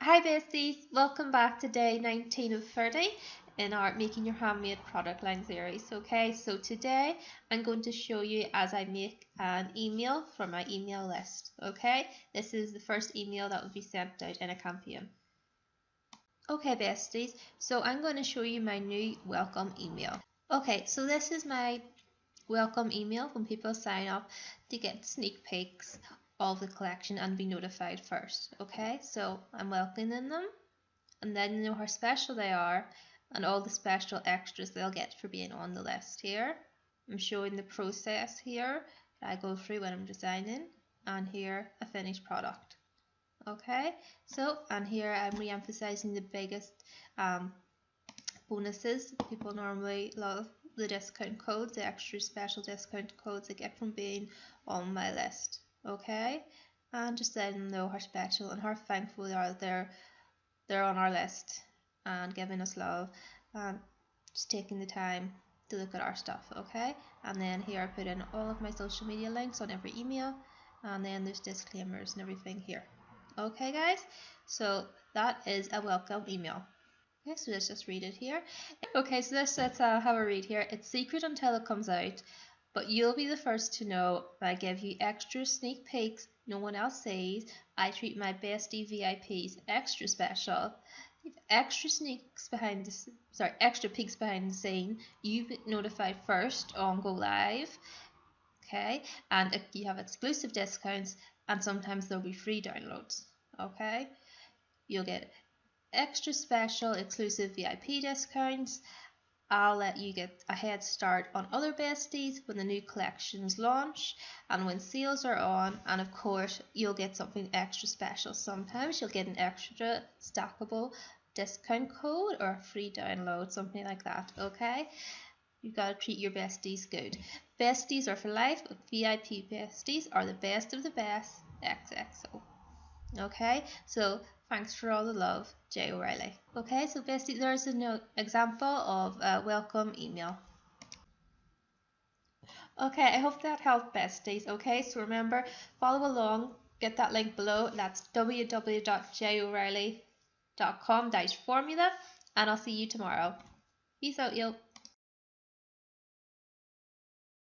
Hi besties, welcome back to day 19 of 30 in our Making Your Handmade product line series. Okay, so today I'm going to show you as I make an email from my email list. Okay, this is the first email that will be sent out in a campaign. Okay besties, so I'm going to show you my new welcome email. Okay, so this is my welcome email when people sign up to get sneak peeks of the collection and be notified first. Okay, so I'm welcoming them, and then you know how special they are and all the special extras they'll get for being on the list here. I'm showing the process here that I go through when I'm designing, and here a finished product. Okay, so and here I'm re-emphasizing the biggest bonuses. People normally love the discount codes, the extra special discount codes they get from being on my list. Okay, and just letting them know how special and how thankful they are that they're on our list and giving us love and just taking the time to look at our stuff. Okay, and then here I put in all of my social media links on every email, and then there's disclaimers and everything here. Okay guys, so that is a welcome email. Okay, so let's just read it here. Okay, so let's have a read here. It's secret until it comes out, but you'll be the first to know. I give you extra sneak peeks no one else sees. I treat my bestie VIPs extra special. Extra extra peeks behind the scene. You get notified first on go live. Okay, and you have exclusive discounts, and sometimes there'll be free downloads. Okay, you'll get extra special exclusive VIP discounts. I'll let you get a head start on other besties when the new collections launch and when sales are on, and of course you'll get something extra special. Sometimes you'll get an extra stackable discount code or a free download, something like that. Okay, you've got to treat your besties good. Besties are for life, but VIP besties are the best of the best. XXO. Okay, so thanks for all the love, J. O'Reilly. Okay, so bestie, there's an example of a welcome email. Okay, I hope that helped besties. Okay, so remember, follow along, get that link below. That's www.joreilly.com/formula, and I'll see you tomorrow. Peace out, yo.